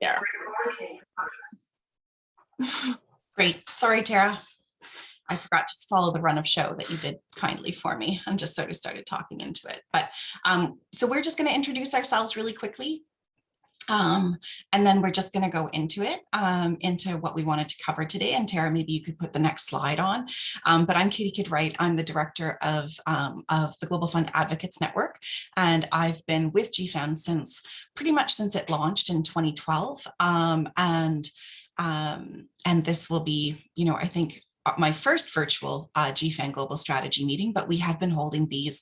Yeah. Great. Sorry, Tara. I forgot to follow the run of show that you did kindly for me and just sort of started talking into it. But so we're just going to introduce ourselves really quickly. And then we're just going to go into it, into what we wanted to cover today. And Tara, maybe you could put the next slide on. But I'm Katie Kidd-Wright. I'm the director of the Global Fund Advocates Network. And I've been with GFAN pretty much since it launched in 2012. And this will be, I think, my first virtual GFAN Global Strategy meeting, but we have been holding these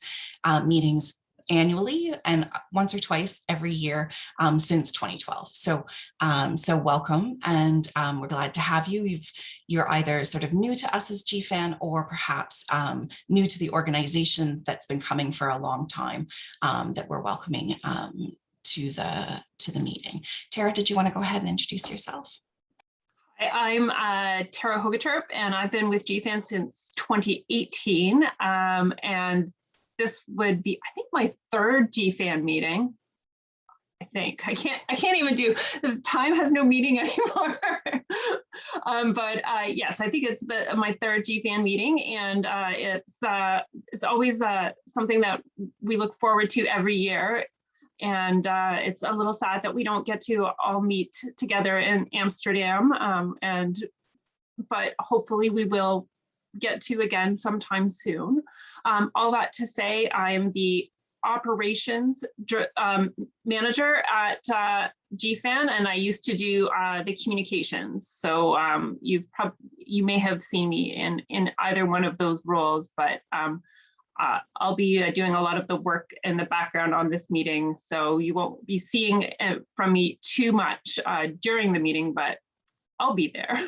meetings annually and once or twice every year since 2012. So welcome, and we're glad to have you. You're either sort of new to us as GFAN or perhaps new to the organization that's been coming for a long time that we're welcoming to the meeting. Tara, did you want to go ahead and introduce yourself? I'm Tara Hogaterp, and I've been with GFAN since 2018. And this would be, I think, my third GFAN meeting. I think I can't even do. The time has no meaning anymore. But yes, I think it's my third GFAN meeting, and it's always something that we look forward to every year. And it's a little sad that we don't get to all meet together in Amsterdam, but hopefully we will get to again sometime soon. All that to say, I'm the operations manager at GFAN, and I used to do the communications. So you may have seen me in either one of those roles, but I'll be doing a lot of the work in the background on this meeting, so you won't be seeing from me too much during the meeting, but I'll be there.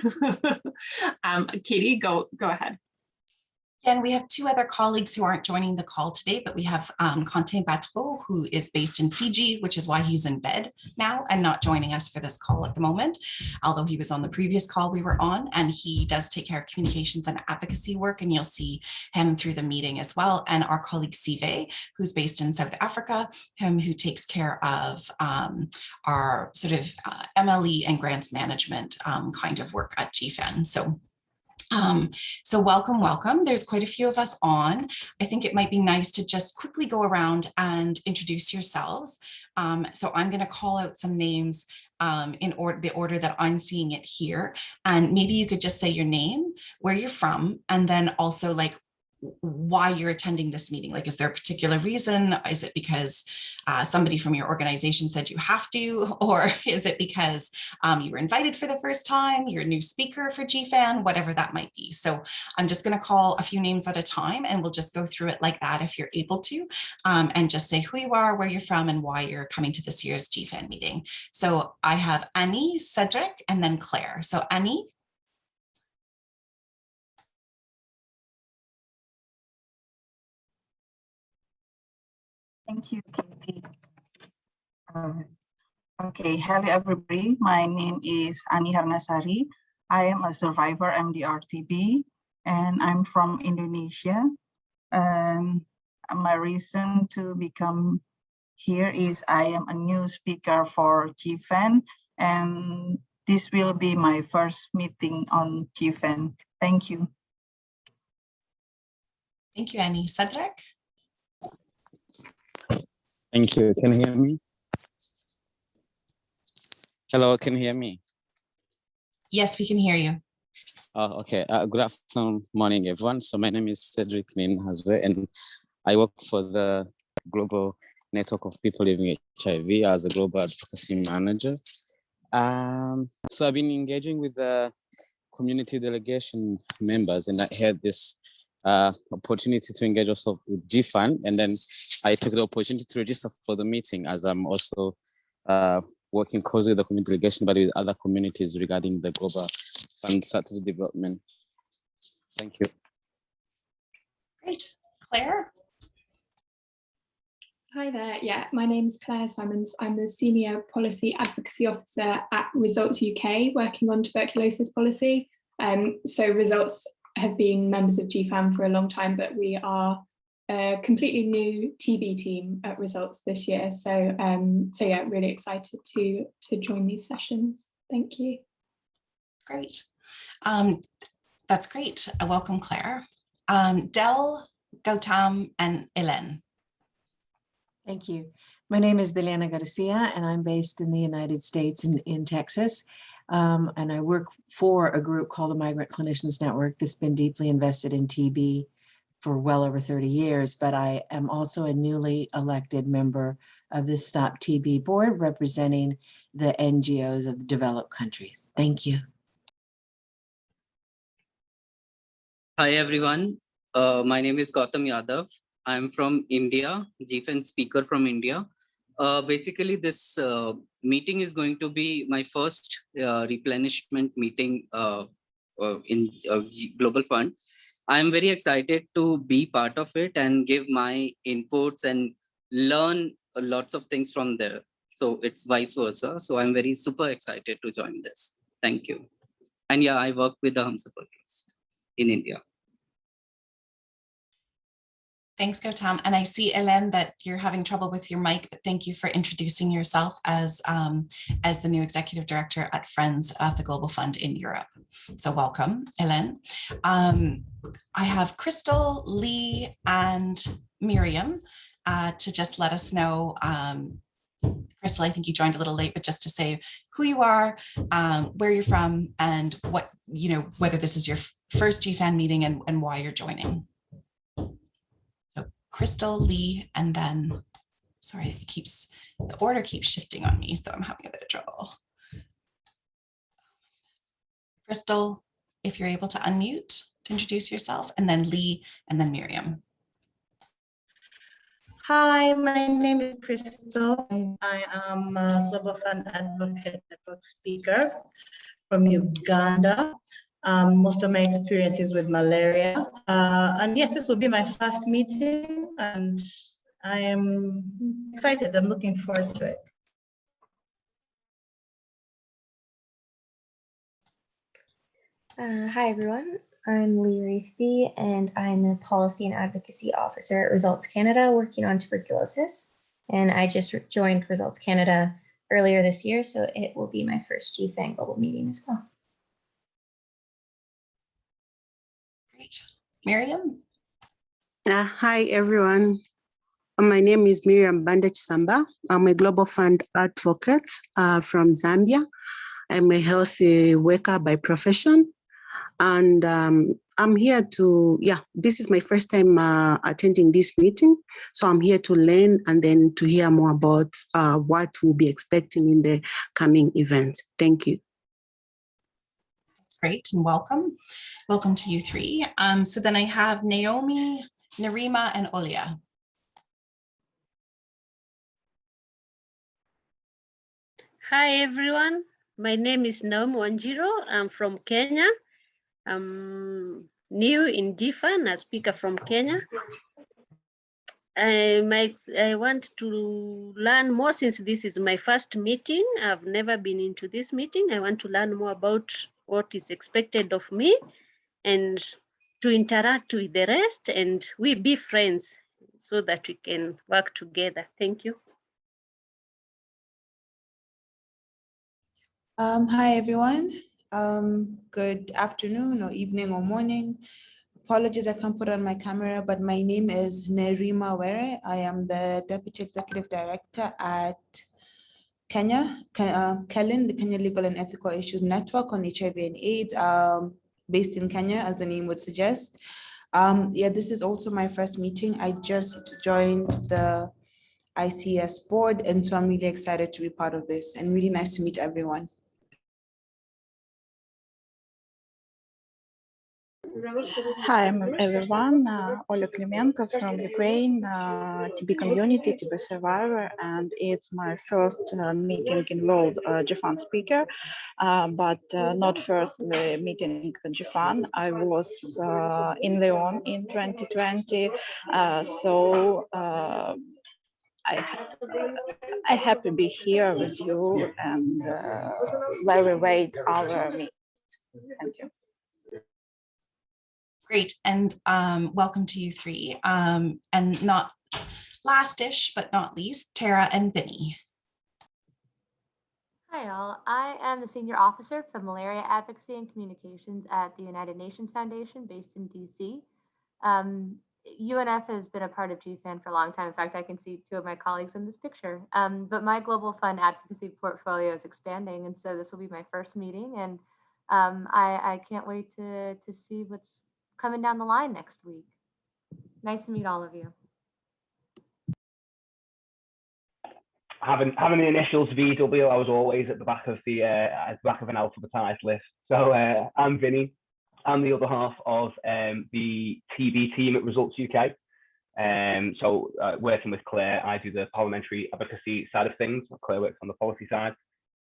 Katie, go ahead. And we have two other colleagues who aren't joining the call today, but we have Quentin Batreau, who is based in Fiji, which is why he's in bed now and not joining us for this call at the moment, although he was on the previous call we were on, and he does take care of communications and advocacy work, and you'll see him through the meeting as well. And our colleague Sive, who's based in South Africa, who takes care of our sort of MLE and grants management kind of work at GFAN. So welcome. There's quite a few of us on. I think it might be nice to just quickly go around and introduce yourselves. So I'm going to call out some names in the order that I'm seeing it here. And maybe you could just say your name, where you're from, and then also like why you're attending this meeting. Like, is there a particular reason? Is it because somebody from your organization said you have to, or is it because you were invited for the first time, you're a new speaker for GFAN, whatever that might be. So I'm just going to call a few names at a time, and we'll just go through it like that if you're able to, and just say who you are, where you're from, and why you're coming to this year's GFAN meeting. So I have Annie, Cedric, and then Claire. So Annie. Thank you, Katie. Okay, hello everybody. My name is Ani Harnasari. I am a survivor MDR-TB, and I'm from Indonesia. My reason to become here is I am a new speaker for GFAN, and this will be my first meeting on GFAN. Thank you. Thank you, Annie. Cedric? Thank you. Can you hear me? Hello, can you hear me? Yes, we can hear you. Oh, okay. Good afternoon, morning, everyone. So my name is Cedric Lin Haswe, and I work for the Global Network of People Living with HIV as a Global Advocacy Manager. So I've been engaging with the community delegation members, and I had this opportunity to engage also with GFAN, and then I took the opportunity to register for the meeting, as I'm also working closely with the community delegation, but with other communities regarding the global fund strategy development. Thank you. Great. Claire? Hi there. Yeah, my name's Claire Simons. I'm the Senior Policy Advocacy Officer at Results UK, working on tuberculosis policy. So Results have been members of GFAN for a long time, but we are a completely new TB team at Results this year. So, so yeah, really excited to join these sessions. Thank you. Great. That's great. Welcome, Claire. Del, Gautam, and Elen. Thank you. My name is Deliana Garcia, and I'm based in the United States in Texas. And I work for a group called the Migrant Clinicians Network that's been deeply invested in TB for well over 30 years, but I am also a newly elected member of the Stop TB board representing the NGOs of developed countries. Thank you. Hi, everyone. My name is Gautam Yadav. I'm from India, GFAN speaker from India. Basically, this meeting is going to be my first replenishment meeting in Global Fund. I'm very excited to be part of it and give my inputs and learn lots of things from there. So it's vice versa. So I'm very super excited to join this. Thank you. And yeah, I work with the Humsafar case in India. Thanks, Gautam. And I see, Elen, that you're having trouble with your mic, but thank you for introducing yourself as the new executive director at Friends of the Global Fund in Europe. So welcome, Elen. I have Crystal, Lee, and Miriam to just let us know. Crystal, I think you joined a little late, but just to say who you are, where you're from, and what, whether this is your first GFAN meeting and why you're joining. Crystal, Lee, and then, sorry, the order keeps shifting on me, so I'm having a bit of trouble. Crystal, if you're able to unmute to introduce yourself, and then Lee, and then Miriam. Hi, my name is Crystal. I am a Global Fund Advocate Network speaker from Uganda. Most of my experiences with malaria. And yes, this will be my first meeting and I am excited. I'm looking forward to it. Hi, everyone. I'm Lee Reithby, and I'm a Policy and Advocacy Officer at Results Canada working on tuberculosis. And I just joined Results Canada earlier this year, so it will be my first GFAN global meeting as well. Miriam? Hi, everyone. My name is Miriam Bandage Samba. I'm a Global Fund advocate from Zambia. I'm a health worker by profession. And I'm here to, this is my first time attending this meeting. So I'm here to learn and then to hear more about what we'll be expecting in the coming event. Thank you. Great, and welcome. Welcome to you three. So then I have Naomi, Narima, and Olia. Hi, everyone. My name is Naomi Wanjiro. I'm from Kenya. I'm new in GFAN, a speaker from Kenya. I want to learn more since this is my first meeting. I've never been into this meeting. I want to learn more about what is expected of me and to interact with the rest and we be friends so that we can work together. Thank you. Hi, everyone. Good afternoon or evening or morning. Apologies, I can't put on my camera, but my name is Nerima Were. I am the Deputy Executive Director at KELIN, the Kenya Legal and Ethical Issues Network on HIV and AIDS, based in Kenya, as the name would suggest. This is also my first meeting. I just joined the ICS board, and so I'm really excited to be part of this and really nice to meet everyone. Hi, everyone. Oля Klimenko from Ukraine, TB community, TB survivor, and it's my first meeting involved GFAN speaker, but not first meeting GFAN. I was in Lyon in 2020, so I happy to be here with you and very wait our meeting. Thank you. Great, and welcome to you three. And not last-ish, but not least, Tara and Vinny. Hi all, I am the Senior Officer for Malaria Advocacy and Communications at the United Nations Foundation based in DC. UNF has been a part of GFAN for a long time. In fact, I can see two of my colleagues in this picture. But my Global Fund advocacy portfolio is expanding, and so this will be my first meeting, and I can't wait to see what's coming down the line next week. Nice to meet all of you. Having the initials VW, I was always at the back of an alphabetized list. So I'm Vinny. I'm the other half of the TB team at Results UK. So working with Claire, I do the parliamentary advocacy side of things. Claire works on the policy side.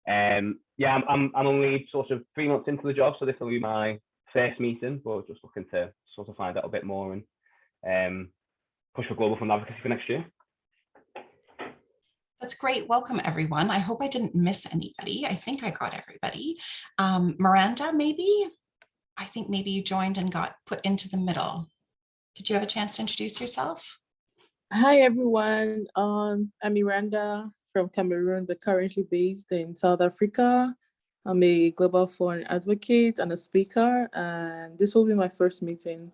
Yeah, I'm only sort of 3 months into the job, so this will be my first meeting, but just looking to sort of find out a bit more and push for global fund advocacy for next year. That's great. Welcome, everyone. I hope I didn't miss anybody. I think I got everybody. Miranda, maybe? I think maybe you joined and got put into the middle. Did you have a chance to introduce yourself? Hi, everyone. I'm Miranda from Cameroon, but currently based in South Africa. I'm a global foreign advocate and a speaker, and this will be my first meeting.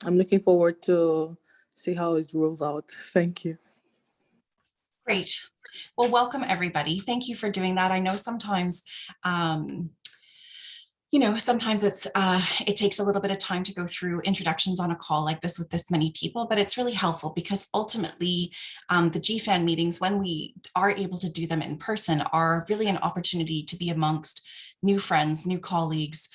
I'm looking forward to see how it rolls out. Thank you. Great. Well, welcome everybody. Thank you for doing that. I know sometimes, sometimes it takes a little bit of time to go through introductions on a call like this with this many people, but it's really helpful because ultimately the GFAN meetings, when we are able to do them in person, are really an opportunity to be amongst new friends, new colleagues,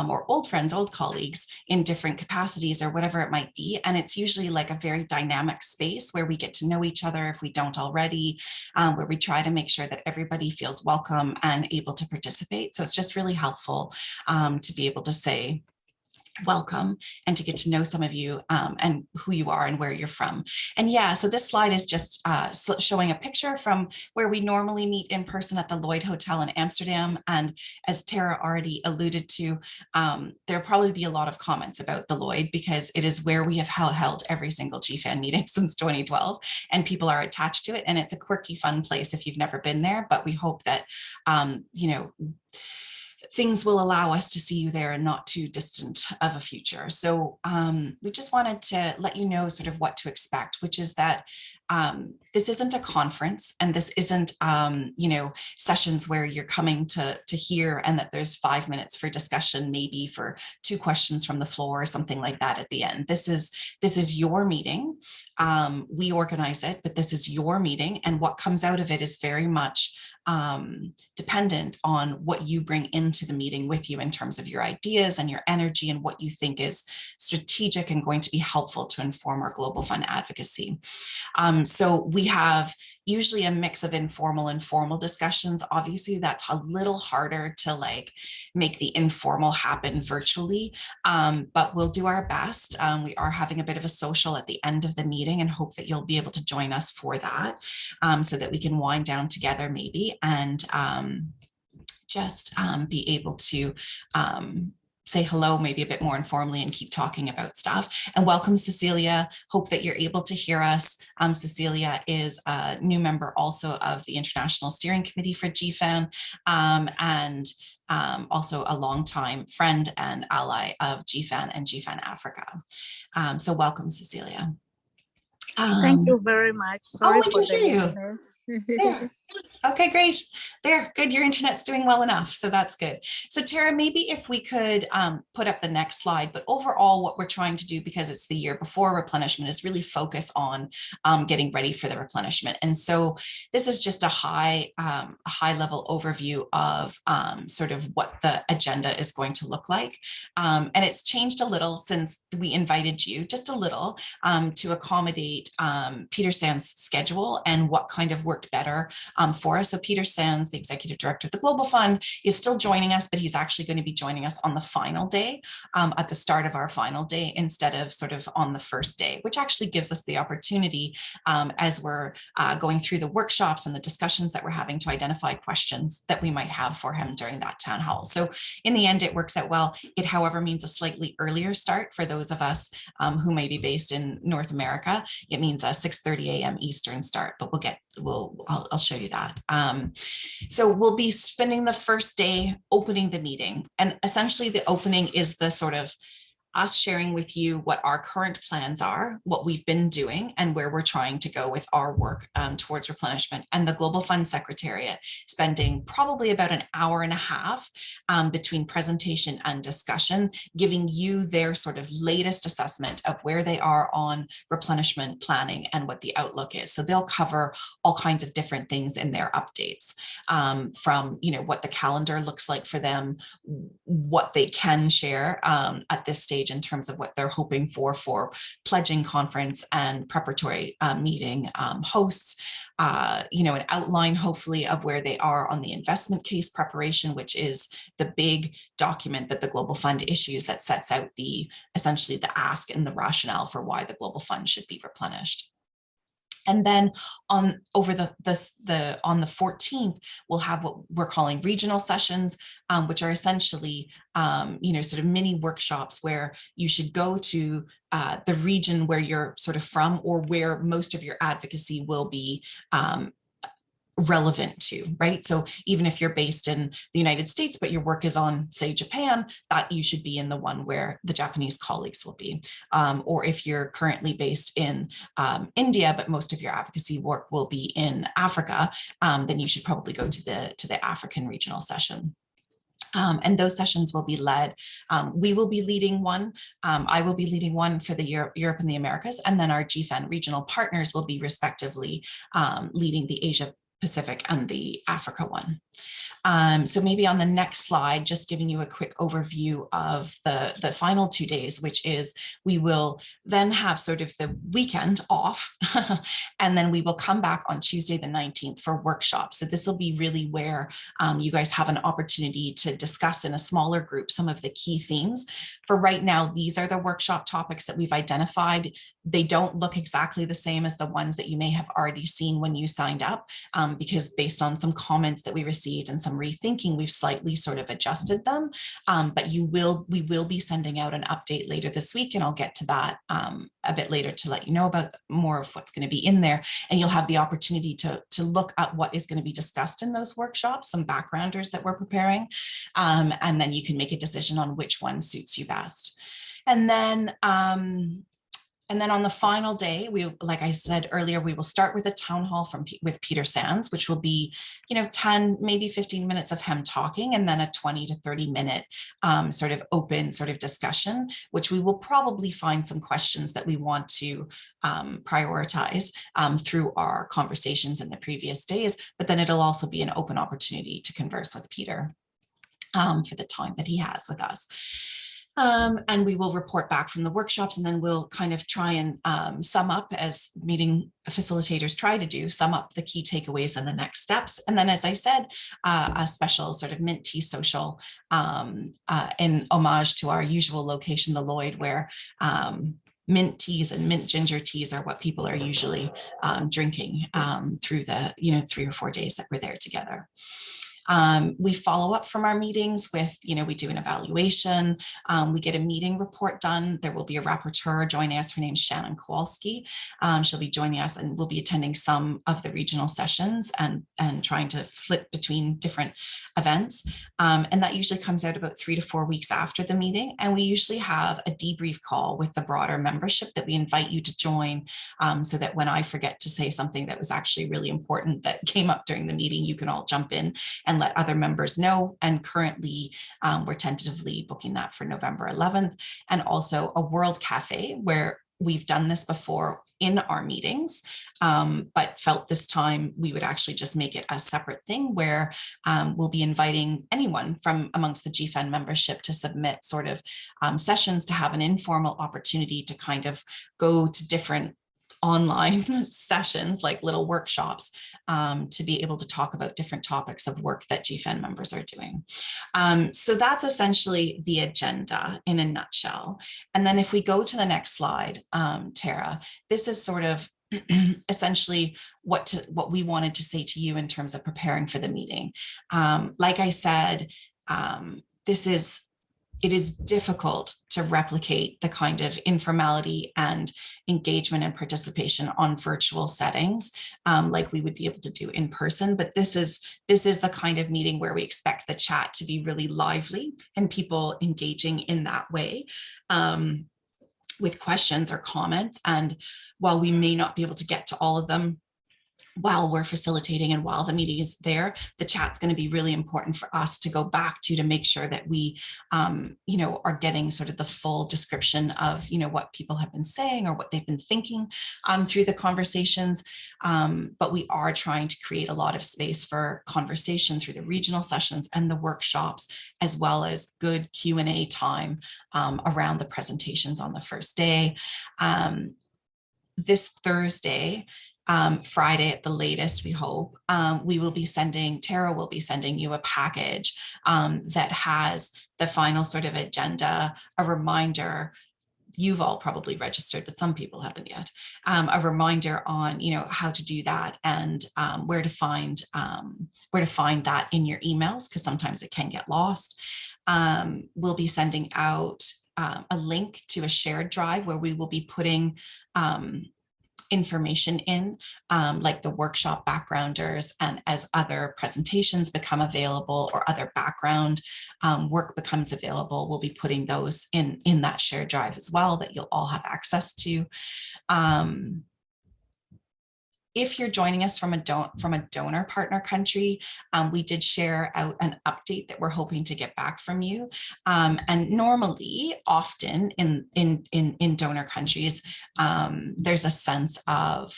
or old friends, old colleagues in different capacities or whatever it might be. And it's usually like a very dynamic space where we get to know each other if we don't already, where we try to make sure that everybody feels welcome and able to participate. So it's just really helpful to be able to say, welcome and to get to know some of you and who you are and where you're from. And yeah, so this slide is just showing a picture from where we normally meet in person at the Lloyd Hotel in Amsterdam. And as Tara already alluded to, there'll probably be a lot of comments about the Lloyd because it is where we have held every single GFAN meeting since 2012 and people are attached to it. And it's a quirky, fun place if you've never been there, but we hope that, things will allow us to see you there and not too distant of a future. So we just wanted to let you know sort of what to expect, which is that this isn't a conference and this isn't, sessions where you're coming to hear and that there's 5 minutes for discussion, maybe for 2 questions from the floor or something like that at the end. This is your meeting. We organize it, but this is your meeting. And what comes out of it is very much dependent on what you bring into the meeting with you in terms of your ideas and your energy and what you think is strategic and going to be helpful to inform our global fund advocacy. So we have usually a mix of informal and formal discussions. Obviously, that's a little harder to make the informal happen virtually, but we'll do our best. We are having a bit of a social at the end of the meeting and hope that you'll be able to join us for that so that we can wind down together maybe and just be able to say hello, maybe a bit more informally and keep talking about stuff. And welcome, Cecilia. Hope that you're able to hear us. Cecilia is a new member also of the International Steering Committee for GFAN and also a longtime friend and ally of GFAN and GFAN Africa. So welcome, Cecilia. Thank you very much. Sorry we for can the hear you. lateness. There. Okay, great. There, good. Your internet's doing well enough, so that's good. So Tara, maybe if we could put up the next slide, but overall what we're trying to do, because it's the year before replenishment, is really focus on getting ready for the replenishment. And so this is just a high level overview of sort of what the agenda is going to look like. And it's changed a little since we invited you, just a little, to accommodate Peter Sand's schedule and what kind of work worked better for us. So Peter Sands, the executive director of the Global Fund, is still joining us, but he's actually going to be joining us on the final day, at the start of our final day, instead of sort of on the first day, which actually gives us the opportunity as we're going through the workshops and the discussions that we're having to identify questions that we might have for him during that town hall. So in the end, it works out well. It, however, means a slightly earlier start for those of us who may be based in North America. It means a 6:30 a.m. Eastern start, but I'll show you that. So we'll be spending the first day opening the meeting, and essentially the opening is the sort of us sharing with you what our current plans are, what we've been doing, and where we're trying to go with our work towards replenishment. And the Global Fund Secretariat spending probably about an hour and a half between presentation and discussion, giving you their sort of latest assessment of where they are on replenishment planning and what the outlook is. So they'll cover all kinds of different things in their updates, from, you know, what the calendar looks like for them, what they can share at this stage in terms of what they're hoping for pledging conference and preparatory meeting hosts, you know, an outline hopefully of where they are on the investment case preparation, which is the big document that the Global Fund issues that sets out essentially the ask and the rationale for why the Global Fund should be replenished. And then on the 14th, we'll have what we're calling regional sessions, which are essentially, you know, sort of mini workshops where you should go to the region where you're sort of from, or where most of your advocacy will be relevant to, right? So even if you're based in the United States, but your work is on, say, Japan, that you should be in the one where the Japanese colleagues will be. Or if you're currently based in India, but most of your advocacy work will be in Africa, then you should probably go to the African regional session. And those sessions will be led. We will be leading one. I will be leading one for the Europe and the Americas, and then our GFAN regional partners will be respectively leading the Asia Pacific and the Africa one. So maybe on the next slide, just giving you a quick overview of the final 2 days, which is we will then have sort of the weekend off, and then we will come back on Tuesday the 19th for workshops. So this will be really where you guys have an opportunity to discuss in a smaller group some of the key themes. For right now, these are the workshop topics that we've identified. They don't look exactly the same as the ones that you may have already seen when you signed up, because based on some comments that we received and some rethinking, we've slightly sort of adjusted them. But we will be sending out an update later this week, and I'll get to that a bit later to let you know about more of what's going to be in there. And you'll have the opportunity to look at what is going to be discussed in those workshops, some backgrounders that we're preparing, and then you can make a decision on which one suits you best. And then on the final day, like I said earlier, we will start with a town hall with Peter Sands, which will be, 10, maybe 15 minutes of him talking, and then a 20 to 30 minute sort of open sort of discussion, which we will probably find some questions that we want to prioritize through our conversations in the previous days. But then it'll also be an open opportunity to converse with Peter for the time that he has with us. And we will report back from the workshops, and then we'll kind of try and sum up, as meeting facilitators try to do, sum up the key takeaways and the next steps. And then, as I said, a special sort of mint tea social in homage to our usual location, the Lloyd, where mint teas and mint ginger teas are what people are usually drinking through the 3 or 4 days that we're there together. We follow up from our meetings with, we do an evaluation, we get a meeting report done. There will be a rapporteur joining us. Her name's Shannon Kowalski. She'll be joining us, and we'll be attending some of the regional sessions and trying to flip between different events. And that usually comes out about 3 to 4 weeks after the meeting. And we usually have a debrief call with the broader membership that we invite you to join, so that when I forget to say something that was actually really important that came up during the meeting, you can all jump in and let other members know. And currently we're tentatively booking that for November 11th, and also a World Cafe, where we've done this before in our meetings, but felt this time we would actually just make it a separate thing, where we'll be inviting anyone from amongst the GFAN membership to submit sort of sessions, to have an informal opportunity to kind of go to different online sessions, like little workshops, to be able to talk about different topics of work that GFAN members are doing. So that's essentially the agenda in a nutshell. And then if we go to the next slide, Tara, this is sort of essentially what we wanted to say to you in terms of preparing for the meeting. Like I said, it is difficult to replicate the kind of informality and engagement and participation on virtual settings like we would be able to do in person. But this is the kind of meeting where we expect the chat to be really lively and people engaging in that way with questions or comments. And while we may not be able to get to all of them while we're facilitating and while the meeting is there, the chat's going to be really important for us to go back to make sure that we, are getting sort of the full description of, what people have been saying or what they've been thinking through the conversations. But we are trying to create a lot of space for conversation through the regional sessions and the workshops, as well as good Q&A time around the presentations on the first day. This Thursday, Friday at the latest, we hope, Tara will be sending you a package that has the final sort of agenda, a reminder. You've all probably registered, but some people haven't yet. A reminder on, how to do that and where to find that in your emails, because sometimes it can get lost. We'll be sending out a link to a shared drive where we will be putting information in, like the workshop backgrounders, and as other presentations become available or other background work becomes available, we'll be putting those in that shared drive as well that you'll all have access to. If you're joining us from a donor partner country, we did share out an update that we're hoping to get back from you. And normally, often in donor countries, there's a sense of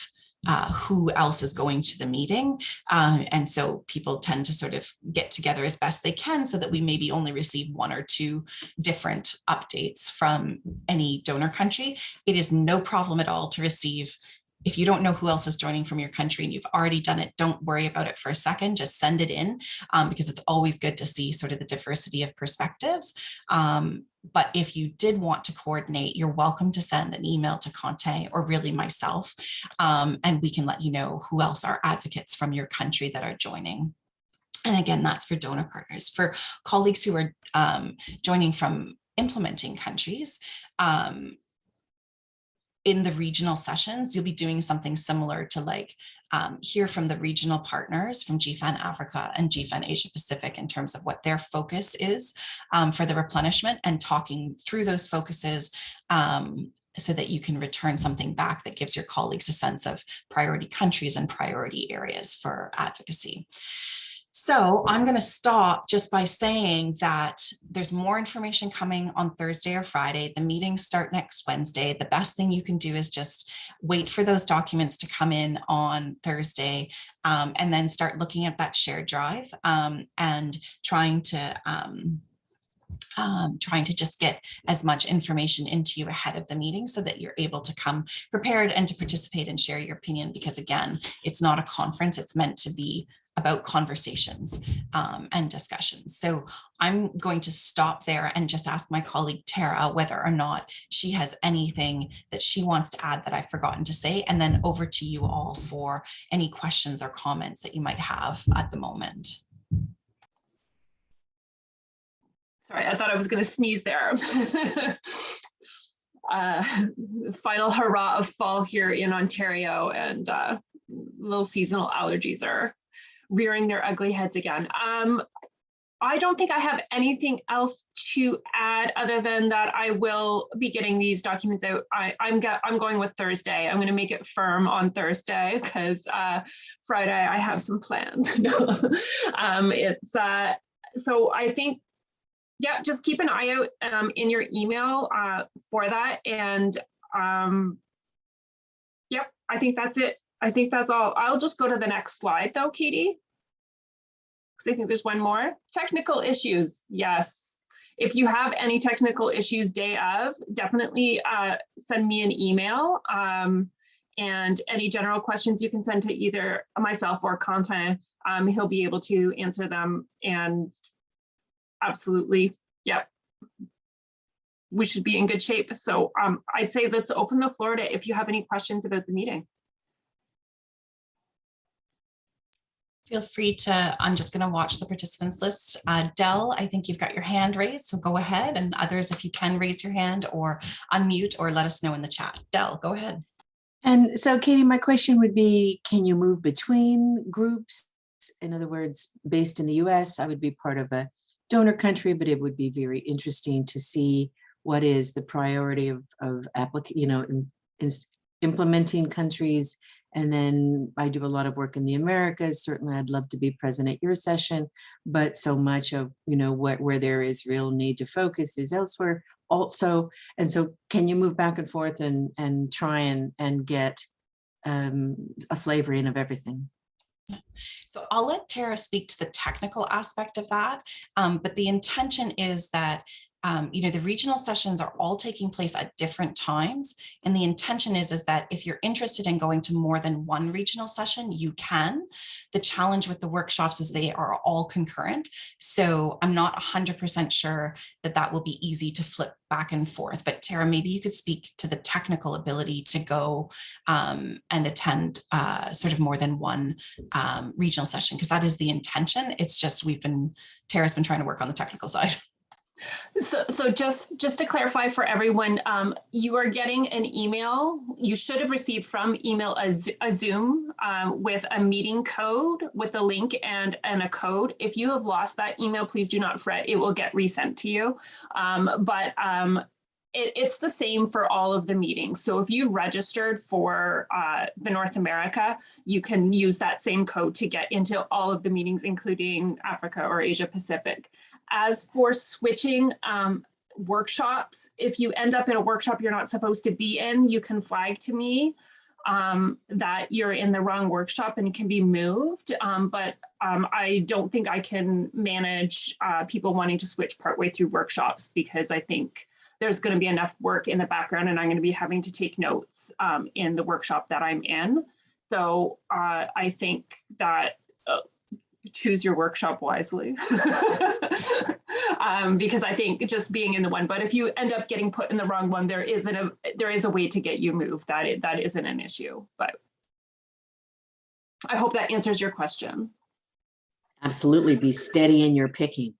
who else is going to the meeting. And so people tend to sort of get together as best they can so that we maybe only receive 1 or 2 different updates from any donor country. It is no problem at all to receive. If you don't know who else is joining from your country and you've already done it, don't worry about it for a second, just send it in because it's always good to see sort of the diversity of perspectives. But if you did want to coordinate, you're welcome to send an email to Conte or really myself, and we can let you know who else are advocates from your country that are joining. And again, that's for donor partners. For colleagues who are joining from implementing countries, in the regional sessions, you'll be doing something similar to hear from the regional partners from GFAN Africa and GFAN Asia Pacific in terms of what their focus is for the replenishment, and talking through those focuses so that you can return something back that gives your colleagues a sense of priority countries and priority areas for advocacy. So I'm going to stop just by saying that there's more information coming on Thursday or Friday. The meetings start next Wednesday. The best thing you can do is just wait for those documents to come in on Thursday, and then start looking at that shared drive and trying to just get as much information into you ahead of the meeting so that you're able to come prepared and to participate and share your opinion, because again, it's not a conference, it's meant to be about conversations and discussions. So I'm going to stop there and just ask my colleague Tara whether or not she has anything that she wants to add that I've forgotten to say, and then over to you all for any questions or comments that you might have at the moment. Sorry, I thought I was going to sneeze there. Final hurrah of fall here in Ontario, and little seasonal allergies are rearing their ugly heads again. I don't think I have anything else to add other than that I will be getting these documents out. I'm going with Thursday. I'm going to make it firm on Thursday because Friday I have some plans. So I think, yeah, just keep an eye out in your email for that. And yep, I think that's it. I think that's all. I'll just go to the next slide though, Katie, because I think there's one more. Technical issues, yes. If you have any technical issues day of, definitely send me an email And any general questions you can send to either myself or Quentin. He'll be able to answer them, and absolutely, yeah, we should be in good shape. So I'd say let's open the floor to if you have any questions about the meeting. Feel free to, I'm just going to watch the participants list. Dell, I think you've got your hand raised, so go ahead. And others, if you can raise your hand or unmute or let us know in the chat. Dell, go ahead. And so, Katie, my question would be, can you move between groups? In other words, based in the US, I would be part of a donor country, but it would be very interesting to see what is the priority of implementing countries. And then I do a lot of work in the Americas. Certainly, I'd love to be present at your session, but so much of where there is real need to focus is elsewhere also. And so, can you move back and forth and try and get a flavoring of everything? So I'll let Tara speak to the technical aspect of that, but the intention is that the regional sessions are all taking place at different times. And the intention is that if you're interested in going to more than one regional session, you can. The challenge with the workshops is they are all concurrent. So I'm not 100% sure that will be easy to flip back and forth. But Tara, maybe you could speak to the technical ability to go and attend sort of more than one regional session, because that is the intention. It's just Tara's been trying to work on the technical side. So just to clarify for everyone, you are getting an email. You should have received from email a Zoom with a meeting code with a link and a code. If you have lost that email, please do not fret. It will get resent to you. It's the same for all of the meetings. So if you registered for the North America, you can use that same code to get into all of the meetings, including Africa or Asia Pacific. As for switching workshops, if you end up in a workshop you're not supposed to be in, you can flag to me that you're in the wrong workshop and it can be moved. But I don't think I can manage people wanting to switch partway through workshops, because I think there's going to be enough work in the background and I'm going to be having to take notes in the workshop that I'm in. So I think that choose your workshop wisely because I think just being in the one, but if you end up getting put in the wrong one, there is a way to get you moved. That isn't an issue, but I hope that answers your question. Absolutely. Be steady in your picking.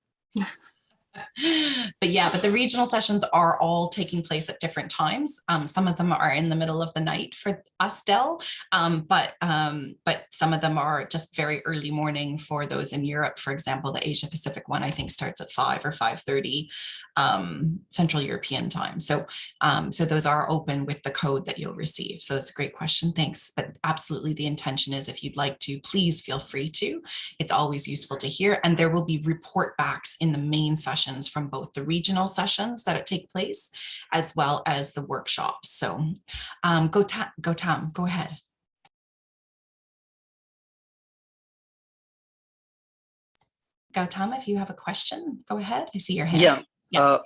But the regional sessions are all taking place at different times. Some of them are in the middle of the night for us, Dell, but some of them are just very early morning for those in Europe. For example, the Asia Pacific one I think starts at 5 or 5:30 Central European time. So those are open with the code that you'll receive. So that's a great question. Thanks. But absolutely, the intention is if you'd like to, please feel free to. It's always useful to hear, and there will be report backs in the main sessions from both the regional sessions that take place as well as the workshops. So Gautam, go ahead. Gautam, if you have a question, go ahead. I see your hand. Yeah.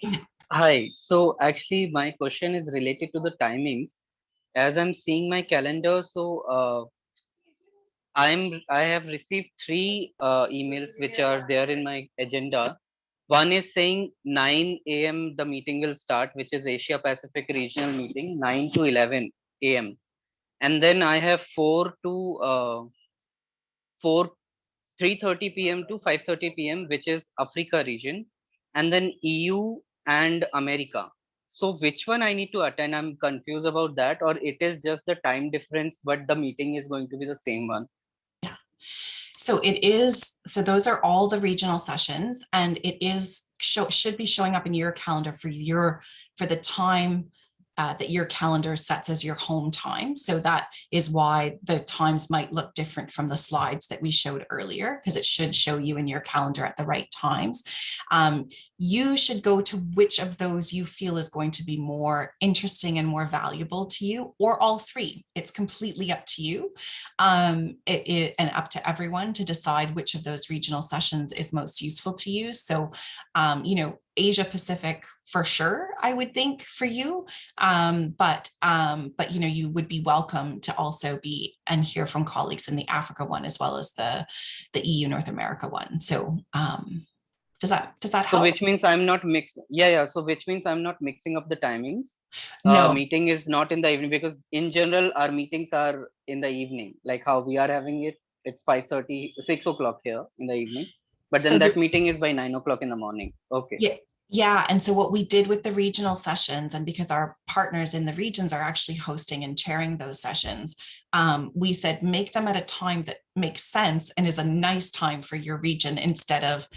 Hi. So actually my question is related to the timings. As I'm seeing my calendar, so I have received 3 emails which are there in my agenda. One is saying 9 a.m. the meeting will start, which is Asia Pacific regional meeting, 9 to 11 a.m. And then I have 3:30 p.m. to 5:30 p.m., which is Africa region, and then EU and America. So which one I need to attend? I'm confused about that, or it is just the time difference, but the meeting is going to be the same one. So those are all the regional sessions, and should be showing up in your calendar for the time that your calendar sets as your home time. So that is why the times might look different from the slides that we showed earlier, because it should show you in your calendar at the right times. You should go to which of those you feel is going to be more interesting and more valuable to you, or all 3. It's completely up to you and up to everyone to decide which of those regional sessions is most useful to you. So, Asia Pacific for sure, I would think for you. But you know, you would be welcome to also be and hear from colleagues in the Africa one as well as the EU North America one. So does that So help? which means I'm not mixing. Yeah. So which means I'm not mixing up the timings. No. Meeting is not in the evening, because in general our meetings are in the evening, like how we are having it. It's 5:30, 6 o'clock here in the evening. But then So that meeting is by 9 o'clock in the morning. Okay. Yeah. Yeah. And so what we did with the regional sessions, and because our partners in the regions are actually hosting and chairing those sessions, we said make them at a time that makes sense and is a nice time for your region instead of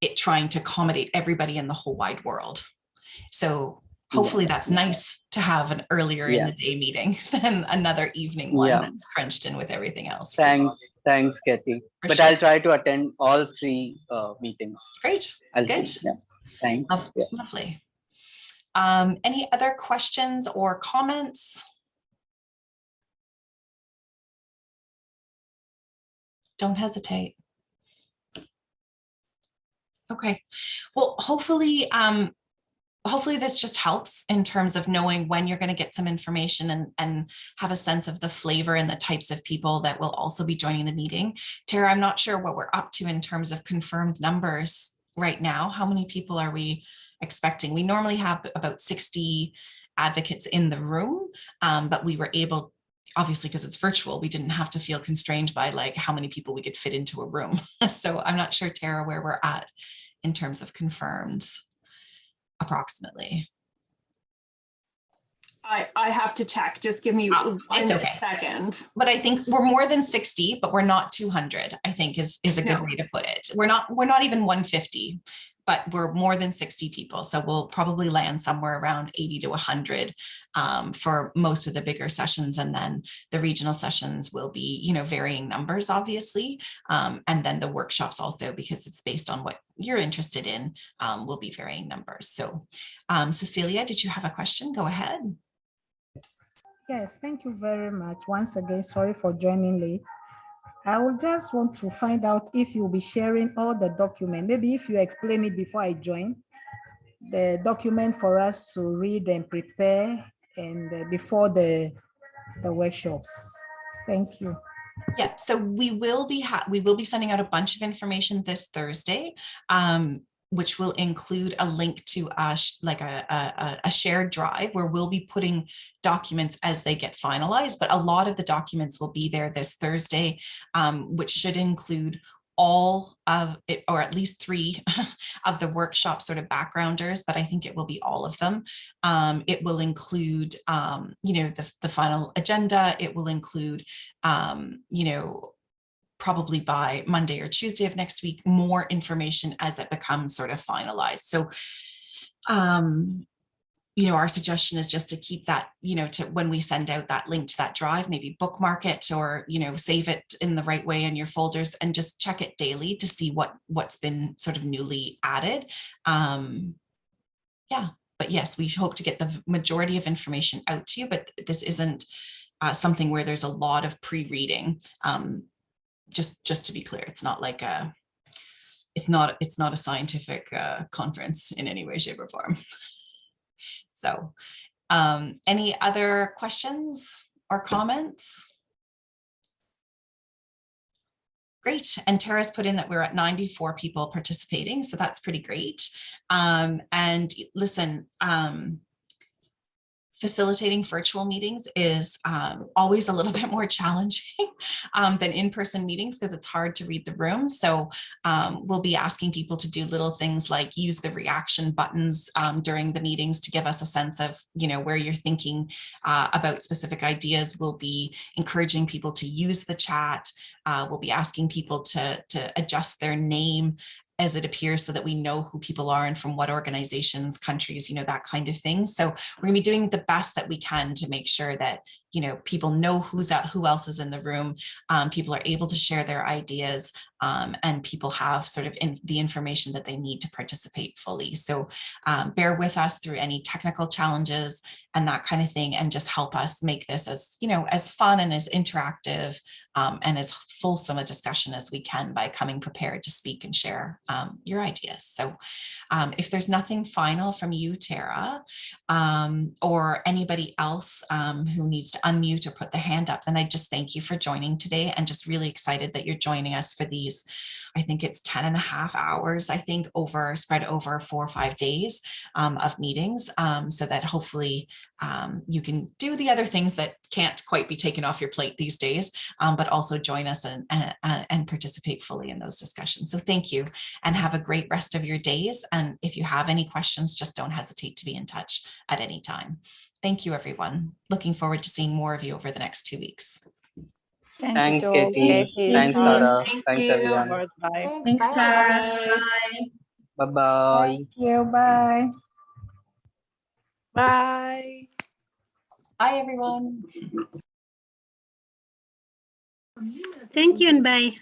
it trying to accommodate everybody in the whole wide world. So hopefully that's nice to have an earlier in the day meeting than another evening one that's crunched in with everything else. Thanks, Katie. But sure. I'll try to attend all 3 meetings. Great. Good. See. Yeah. Thanks. Lovely. Any other questions or comments? Don't hesitate. Okay. Well, hopefully this just helps in terms of knowing when you're going to get some information and have a sense of the flavor and the types of people that will also be joining the meeting. Tara, I'm not sure what we're up to in terms of confirmed numbers right now. How many people are we expecting? We normally have about 60 advocates in the room, but we were able, obviously because it's virtual, we didn't have to feel constrained by like how many people we could fit into a room. So I'm not sure, Tara, where we're at in terms of confirmed approximately. I have to check. Just give me one second. But I think we're more than 60, but we're not 200, I think is a good way to put it. We're not even 150, but we're more than 60 people. So we'll probably land somewhere around 80 to 100 for most of the bigger sessions. And then the regional sessions will be, you know, varying numbers, obviously. And then the workshops also, because it's based on what you're interested in, will be varying numbers. So Cecilia, did you have a question? Go ahead. Yes, thank you very much. Once again, sorry for joining late. I would just want to find out if you'll be sharing all the document. Maybe if you explain it before I join, the document for us to read and prepare and before the workshops. Thank you. Yeah, so we will be sending out a bunch of information this Thursday, which will include a link to a shared drive where we'll be putting documents as they get finalized, but a lot of the documents will be there this Thursday, which should include all of it, or at least 3 of the workshop sort of backgrounders, but I think it will be all of them. It will include, you know, the final agenda. It will include, you know, probably by Monday or Tuesday of next week, more information as it becomes sort of finalized. So, you know, our suggestion is just to keep that, you know, to when we send out that link to that drive, maybe bookmark it or, you know, save it in the right way in your folders and just check it daily to see what's been sort of newly added. Yeah, but yes, we hope to get the majority of information out to you, but this isn't something where there's a lot of pre-reading. Just to be clear, it's not like it's not a scientific conference in any way, shape, or form. So any other questions or comments? Great. And Tara's put in that we're at 94 people participating, so that's pretty great. And listen, facilitating virtual meetings is always a little bit more challenging than in-person meetings because it's hard to read the room. So we'll be asking people to do little things like use the reaction buttons during the meetings to give us a sense of, you know, where you're thinking about specific ideas. We'll be encouraging people to use the chat. We'll be asking people to adjust their name as it appears so that we know who people are and from what organizations, countries, you know, that kind of thing. So we're gonna be doing the best that we can to make sure that, you know, people know who else is in the room, people are able to share their ideas, and people have sort of the information that they need to participate fully. So bear with us through any technical challenges and that kind of thing, and just help us make this as, you know, as fun and as interactive and as fulsome a discussion as we can by coming prepared to speak and share your ideas. So If there's nothing final from you, Tara, or anybody else who needs to unmute or put the hand up, then I just thank you for joining today, and just really excited that you're joining us for these, I think it's 10.5 hours, I think, spread over 4 or 5 days of meetings, so that hopefully you can do the other things that can't quite be taken off your plate these days, but also join us and participate fully in those discussions. So thank you, and have a great rest of your days. And if you have any questions, just don't hesitate to be in touch at any time. Thank you, everyone. Looking forward to seeing more of you over the next 2 weeks. Thanks, Katie. Thanks, Tara. Thanks, everyone. Bye. Thanks, Tara. Bye. Bye-bye. Thank you. Bye. Bye. Bye, everyone. Thank you and bye.